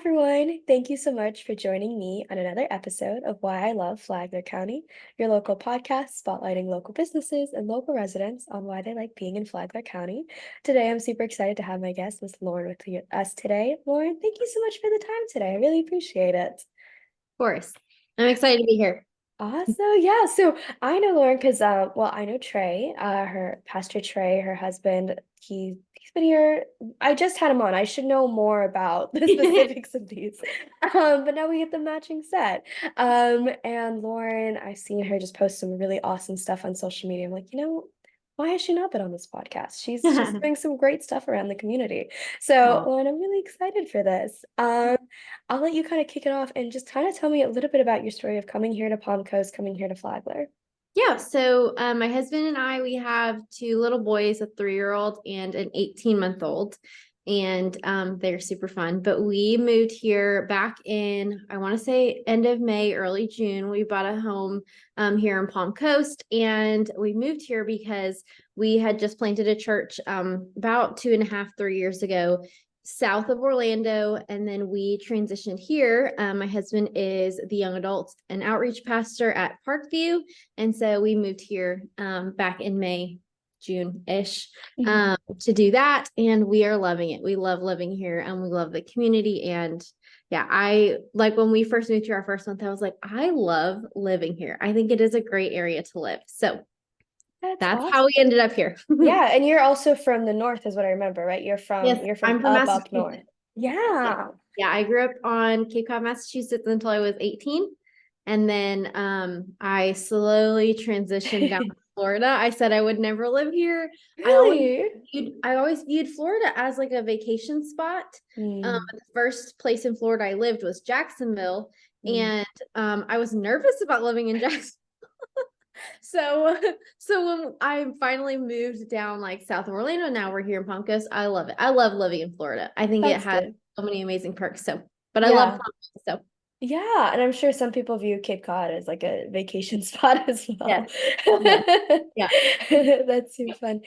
everyone. Thank you so much for joining me on another episode of Why I Love Flagler County, your local podcast spotlighting local businesses and local residents on why they like being in Flagler County. Today, I'm super excited to have my guest, Miss Lauren, with us today. Lauren, thank you so much for the time today. I really appreciate it. Course. I'm excited to be here. Awesome. Yeah. So I know Lauren because I know Trey, her Pastor Trey, her husband, he's been here. I just had him on. I should know more about the specifics of these. But now we get the matching set. And Lauren, I've seen her just post some really awesome stuff on social media. I'm like, why has she not been on this podcast? She's doing some great stuff around the community. So Well, Lauren, I'm really excited for this. I'll let you kind of kick it off and just kind of tell me a little bit about your story of coming here to Palm Coast, coming here to Flagler. yeah, so my husband and I, we have two little boys, a 3-year-old and an 18-month-old, and they're super fun. But we moved here back in, I want to say, end of May, early June. We bought a home here in Palm Coast, and we moved here because we had just planted a church about 2.5, 3 years ago south of Orlando, and then we transitioned here. My husband is the young adults and outreach pastor at Parkview, and so we moved here back in May, June-ish to do that, and we are loving it. We love living here, and we love the community. And yeah, I like when we first moved here our first month, I was like, I love living here. I think it is a great area to live. So that's Awesome. how we ended up here. Yeah, and you're also from the north, is what I remember, right? Yes, You're from I'm from up Massachusetts. north. Yeah. Yeah, I grew up on Cape Cod, Massachusetts until I was 18. And then I slowly transitioned down to Florida. I said I would never live here. Really? I always viewed Florida as like a vacation spot. Mm, The first place in Florida I lived was Jacksonville. mm. And I was nervous about living in Jacksonville. So, so when I finally moved down like south of Orlando, now we're here in Palm Coast. I love it. I love living in Florida. I think it That's has good. so many amazing perks. So, but I love Yeah. Palm Coast. So, Yeah, and I'm sure some people view Cape Cod as like a vacation spot as yes, well. yes, yeah. That's super fun.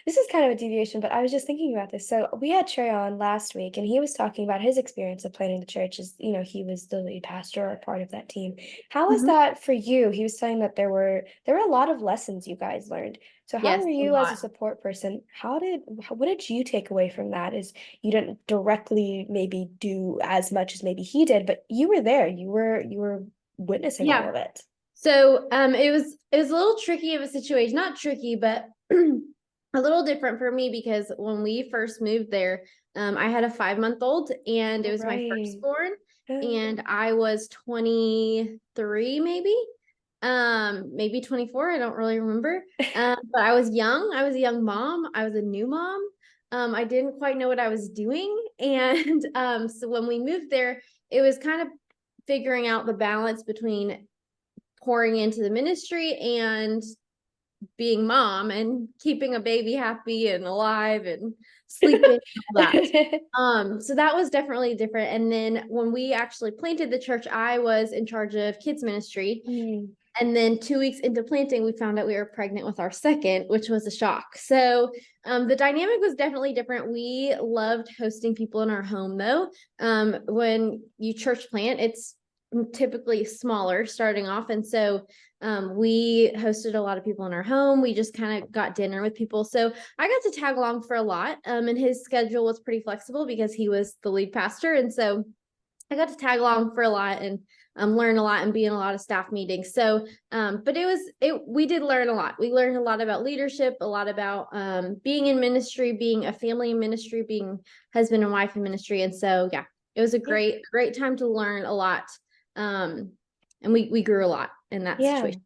This is kind of a deviation, but I was just thinking about this. So we had Trey on last week, and he was talking about his experience of planning the church. As he was the lead pastor or part of that team. How was Mhm. that for you? He was saying that there were a lot of lessons you guys learned. So how Yes, were a you as a lot. support person? What did you take away from that? Is you didn't directly maybe do as much as maybe he did, but you were there. You were witnessing all Yeah. of it. So it was a little tricky of a situation. Not tricky, but a little different for me because when we first moved there, I had a 5-month-old and it All was my right. firstborn, and I was 23 maybe 24. I don't really remember. But I was young. I was a young mom. I was a new mom. I didn't quite know what I was doing. And so when we moved there, it was kind of figuring out the balance between pouring into the ministry and being mom and keeping a baby happy and alive and sleeping and all that. So that was definitely different. And then when we actually planted the church, I was in charge of kids ministry. Mm, And then 2 weeks into planting, we found out we were pregnant with our second, which was a shock. So the dynamic was definitely different. We loved hosting people in our home, though. When you church plant, it's typically smaller starting off. And so we hosted a lot of people in our home. We just kind of got dinner with people. So I got to tag along for a lot. And his schedule was pretty flexible because he was the lead pastor. And so I got to tag along for a lot and learn a lot and be in a lot of staff meetings. So, but we did learn a lot. We learned a lot about leadership, a lot about being in ministry, being a family in ministry, being husband and wife in ministry. And so, yeah, it was a yeah. great time to learn a lot. And we grew a lot in that Yeah. situation.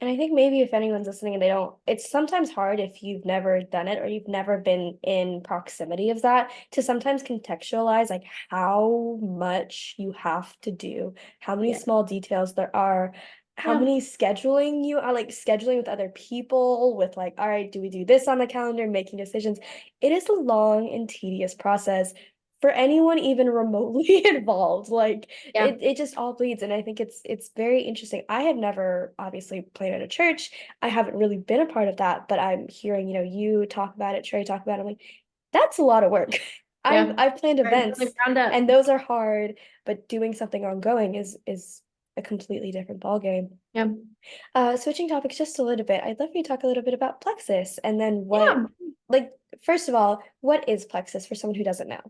And I think maybe if anyone's listening and they don't, it's sometimes hard if you've never done it or you've never been in proximity of that to sometimes contextualize like how much you have to do, how many Yeah. small details there are, how Yeah. many scheduling you are like scheduling with other people, with like, all right, do we do this on the calendar, making decisions. It is a long and tedious process for anyone even remotely involved. Like Yeah. it just all bleeds, and I think it's very interesting. I have never obviously played at a church. I haven't really been a part of that, but I'm hearing you talk about it, Trey talk about it. I'm like, that's a lot of work. Yeah. I've planned Starting from the events ground up. and those are hard, but doing something ongoing is a completely different ballgame. Yeah. Switching topics just a little bit, I'd love for you to talk a little bit about Plexus and then Yeah. like, first of all, what is Plexus for someone who doesn't know?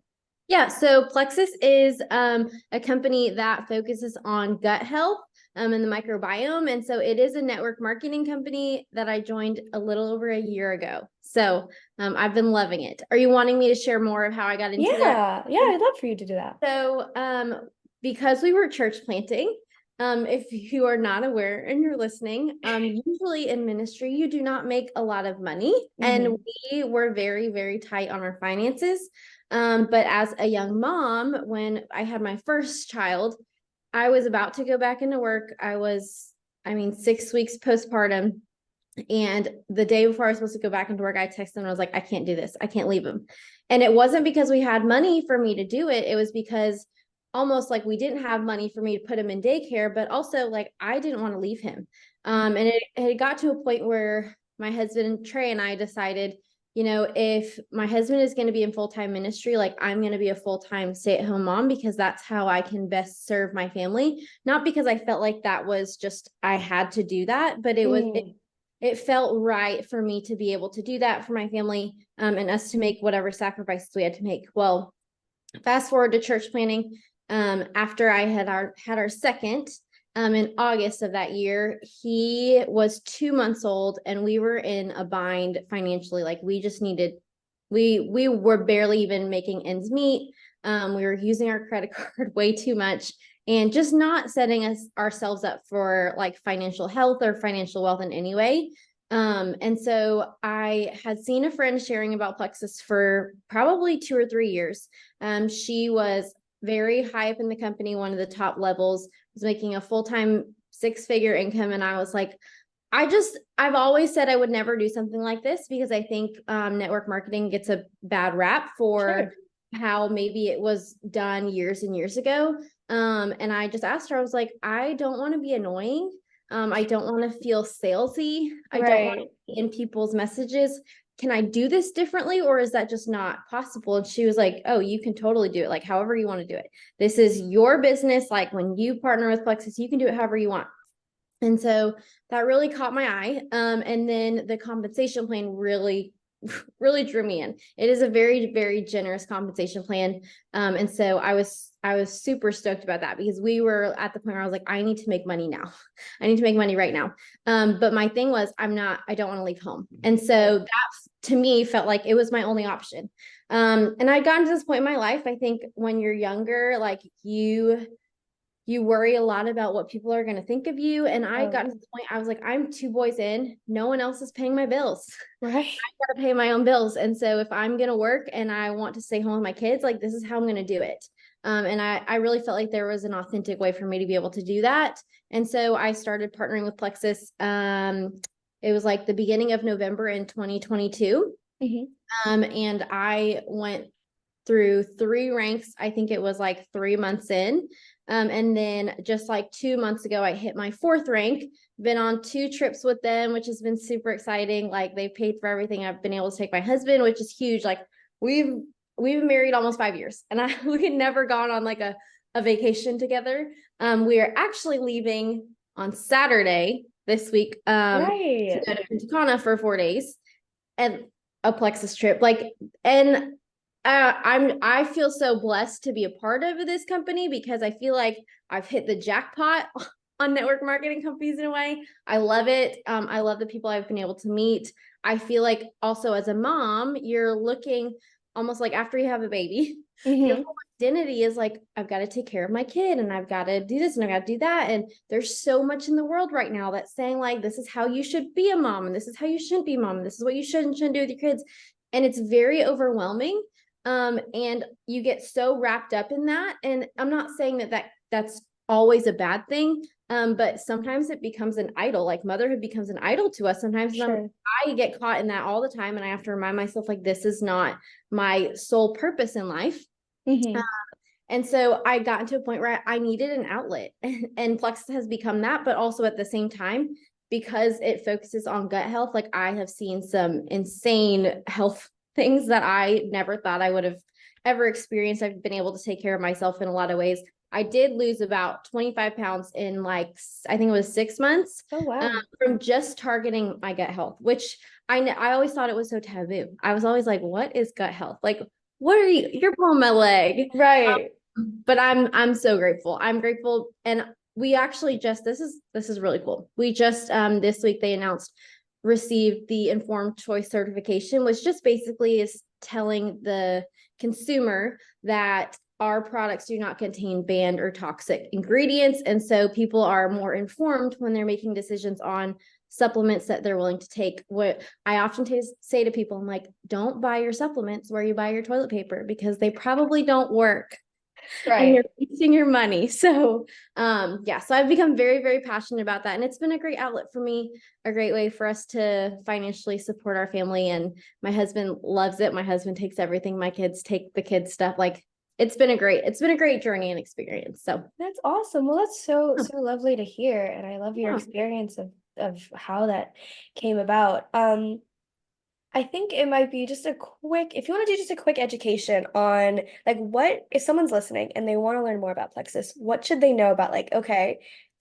Yeah, so Plexus is a company that focuses on gut health and the microbiome. And so it is a network marketing company that I joined a little over a year ago. So I've been loving it. Are you wanting me to share more of how I got into that? Yeah, yeah, I'd love for you to do that. So because we were church planting, if you are not aware and you're listening, usually in ministry, you do not make a lot of money. And Hmm. we were very, very tight on our finances. But as a young mom, when I had my first child, I was about to go back into work. I mean, 6 weeks postpartum. And the day before I was supposed to go back into work, I texted him and I was like, I can't do this. I can't leave him. And it wasn't because we had money for me to do it. It was because almost like we didn't have money for me to put him in daycare, but also like I didn't want to leave him. And it got to a point where my husband Trey and I decided, if my husband is going to be in full-time ministry, like I'm going to be a full-time stay-at-home mom because that's how I can best serve my family. Not because I felt like that was just I had to do that, but it felt right for me to be able to do that for my family, and us to make whatever sacrifices we had to make. Well, fast forward to church planning. After I had our second, in August of that year, he was 2 months old, and we were in a bind financially. Like we just needed, we were barely even making ends meet. We were using our credit card way too much, and just not setting ourselves up for like financial health or financial wealth in any way. And so I had seen a friend sharing about Plexus for probably 2 or 3 years. She was very high up in the company, one of the top levels, was making a full-time 6-figure income. And I was like, I've always said I would never do something like this because I think network marketing gets a bad rap for Sure. how maybe it was done years and years ago. And I just asked her, I was like, I don't want to be annoying. I don't want to feel salesy. I don't want to Right. be in people's messages. Can I do this differently, or is that just not possible? And she was like, oh, you can totally do it. Like, however you want to do it. This is your business. Like, when you partner with Plexus, you can do it however you want. And so that really caught my eye. And then the compensation plan really, really drew me in. It is a very, very generous compensation plan. And so I was super stoked about that because we were at the point where I was like, I need to make money now. I need to make money right now. But my thing was, I don't want to leave home. And so Right. that to me felt like it was my only option. And I'd gotten to this point in my life. I think when you're younger, like you worry a lot about what people are going to think of you. And I Oh, got to the point, I was like, I'm 2 boys in, no one else is paying my bills. right. I got to pay my own bills. And so if I'm going to work and I want to stay home with my kids, like this is how I'm going to do it. And I really felt like there was an authentic way for me to be able to do that. And so I started partnering with Plexus. It was like the beginning of November in 2022. Hmm. And I went through 3 ranks. I think it was like 3 months in. And then just like 2 months ago, I hit my fourth rank. Been on 2 trips with them, which has been super exciting. Like they've paid for everything. I've been able to take my husband, which is huge. Like we've we've been married almost 5 years, and we had never gone on like a vacation together. We are actually leaving on Saturday this week to Right. go to Punta Cana for 4 days and a Plexus trip. Like, and I feel so blessed to be a part of this company because I feel like I've hit the jackpot on network marketing companies in a way. I love it. I love the people I've been able to meet. I feel like also as a mom, you're looking almost like after you have a baby, your Hmm. whole identity is like, I've got to take care of my kid and I've got to do this and I've got to do that. And there's so much in the world right now that's saying like, this is how you should be a mom and this is how you shouldn't be a mom. And this is what you should and shouldn't do with your kids. And it's very overwhelming. And you get so wrapped up in that. And I'm not saying that's always a bad thing. But sometimes it becomes an idol, like motherhood becomes an idol to us sometimes. And Sure. I get caught in that all the time. And I have to remind myself, like, this is not my sole purpose in life. Hmm. And so I got into a point where I needed an outlet, and Plexus has become that, but also at the same time, because it focuses on gut health, like I have seen some insane health things that I never thought I would have ever experienced. I've been able to take care of myself in a lot of ways. I did lose about 25 pounds in like, I think it was 6 months, Oh, wow. from just targeting my gut health, which I always thought it was so taboo. I was always like, what is gut health? Like, what are you? You're pulling my leg. Right. But I'm so grateful. I'm grateful. And we actually just, this is really cool. We just this week they announced received the informed choice certification, which just basically is telling the consumer that our products do not contain banned or toxic ingredients. And so people are more informed when they're making decisions on supplements that they're willing to take. What I often say to people, I'm like, don't buy your supplements where you buy your toilet paper, because they probably don't work and you're Right. wasting your money. So yeah, so I've become very, very passionate about that. And it's been a great outlet for me, a great way for us to financially support our family. And my husband loves it. My husband takes everything. My kids take the kids stuff. Like it's been a great journey and experience. So That's awesome. Well, that's so yeah, so lovely to hear, and I love your yeah. experience of how that came about. I think it might be just a quick, if you want to do just a quick education on like what if someone's listening and they want to learn more about Plexus, what should they know about like, okay,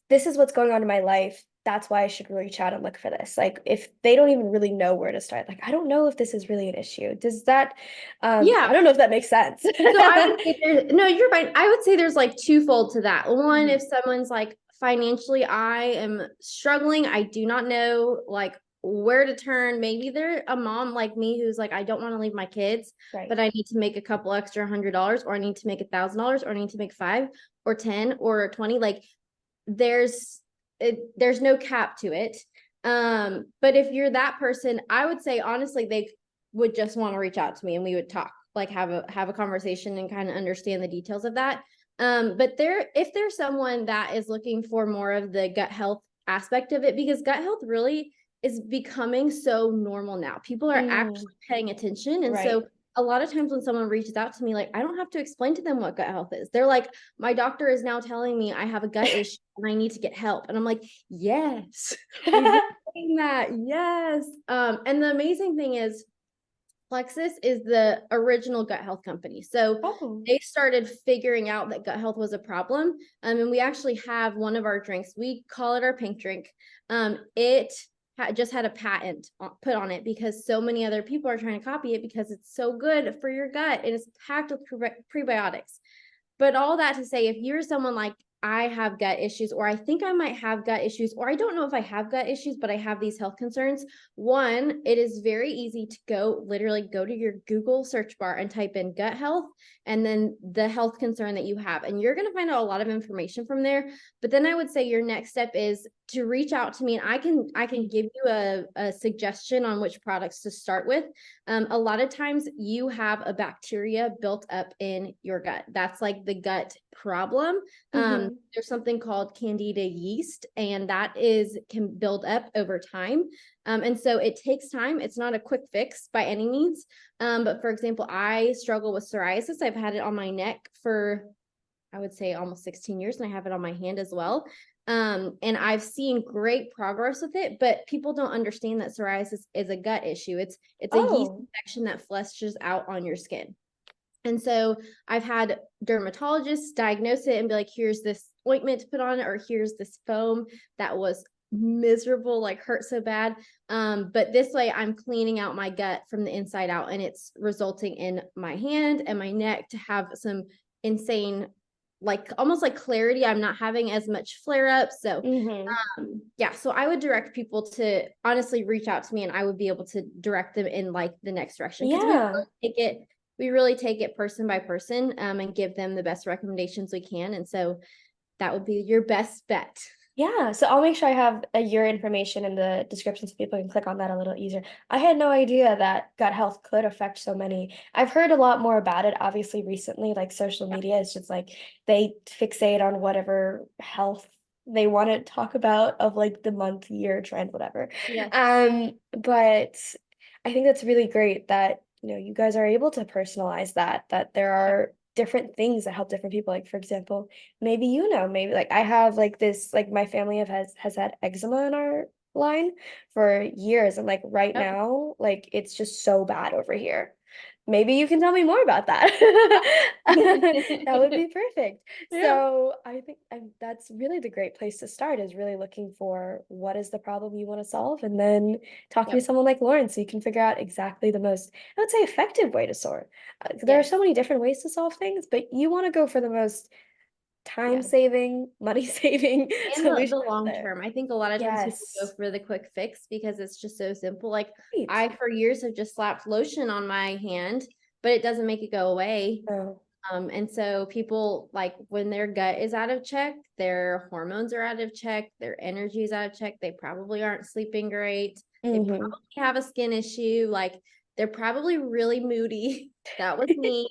this is what's going on in my life. That's why I should reach out and look for this. Like if they don't even really know where to start, like I don't know if this is really an issue. Does that I Yeah. don't know if that makes sense. So I would say no, you're right. I would say there's like twofold to that. One, if Mhm. someone's like financially, I am struggling, I do not know like where to turn. Maybe they're a mom like me who's like, I don't want to leave my kids, Right. but I need to make a couple extra $100, or I need to make $1,000, or I need to make five or 10 or 20. Like there's there's no cap to it. But if you're that person, I would say honestly, they would just want to reach out to me and we would talk, like have a conversation and kind of understand the details of that. But if there's someone that is looking for more of the gut health aspect of it, because gut health really is becoming so normal now. People are Mm, actually paying attention. And right. so a lot of times when someone reaches out to me, like I don't have to explain to them what gut health is. They're like, my doctor is now telling me I have a gut issue and I need to get help. And I'm like, yes, we've been saying that. Yes. And the amazing thing is Plexus is the original gut health company. So Oh. they started figuring out that gut health was a problem. And we actually have one of our drinks. We call it our pink drink. It just had a patent put on it because so many other people are trying to copy it because it's so good for your gut and it's packed with prebiotics. But all that to say, if you're someone like I have gut issues, or I think I might have gut issues, or I don't know if I have gut issues, but I have these health concerns. One, it is very easy to literally go to your Google search bar and type in gut health and then the health concern that you have. And you're going to find out a lot of information from there. But then I would say your next step is to reach out to me and I can give you a suggestion on which products to start with. A lot of times you have a bacteria built up in your gut. That's like the gut problem. Hmm. There's something called candida yeast, and that can build up over time. And so it takes time. It's not a quick fix by any means. But for example, I struggle with psoriasis. I've had it on my neck for, I would say, almost 16 years, and I have it on my hand as well. And I've seen great progress with it, but people don't understand that psoriasis is a gut issue. It's a yeast Oh. infection that fleshes out on your skin. And so I've had dermatologists diagnose it and be like, here's this ointment to put on it, or here's this foam that was miserable, like hurt so bad. But this way I'm cleaning out my gut from the inside out, and it's resulting in my hand and my neck to have some insane, like almost like clarity. I'm not having as much flare ups. So Hmm. yeah, so I would direct people to honestly reach out to me and I would be able to direct them in like the next direction, because Yeah. we really take it person by person, and give them the best recommendations we can. And so that would be your best bet. Yeah, so I'll make sure I have your information in the description so people can click on that a little easier. I had no idea that gut health could affect so many. I've heard a lot more about it, obviously, recently, like social Yeah. media is just like they fixate on whatever health they want to talk about of like the month, year, trend, whatever. Yes. But I think that's really great that, you guys are able to personalize that there are different things that help different people. Like, for example, maybe maybe like I have like this, like my family has had eczema in our line for years, and like right Yep. now, like it's just so bad over here. maybe you can tell me more about that. That would be perfect. Yeah. So I think that's really the great place to start is really looking for what is the problem you want to solve, and then talking to Yep. someone like Lauren so you can figure out exactly the most, I would say, effective way to sort. There are so Yes. many different ways to solve things, but you want to go for the most time Yeah. saving, money saving And the solution out long there. term. I think a lot of times people go Yes. for the quick fix because it's just so simple. Like Right. I for years have just slapped lotion on my hand, but it doesn't make it go away. Oh. And so people like when their gut is out of check, their hormones are out of check, their energy is out of check, they probably aren't sleeping great. They Mm-hmm. probably have a skin issue, like they're probably really moody. That was me.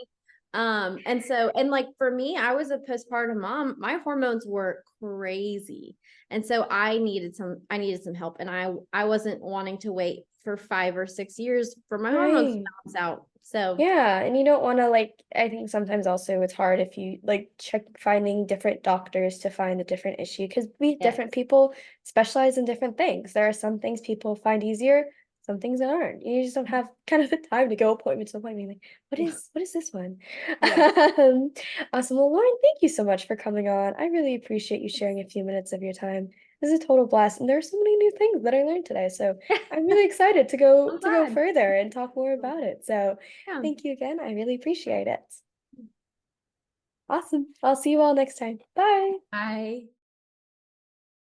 And so and like for me, I was a postpartum mom. My hormones were crazy. And so I needed some help and I wasn't wanting to wait for 5 or 6 years for my hormones to Right. balance out. So Yeah, and you don't want to like I think sometimes also it's hard if you like check finding different doctors to find a different issue because we different yes. people specialize in different things. There are some things people find easier, some things that aren't. You just don't have kind of the time to go appointment to appointment. Like, Yeah. what is this one? Yeah. Um, awesome. Well, Lauren, thank you so much for coming on. I really appreciate you sharing a few minutes of your time. This is a total blast, and there are so many new things that I learned today. So I'm really excited I'm to go glad. further and talk more about it. So Yeah. thank you again. I really appreciate it. Awesome. I'll see you all next time. Bye. Bye.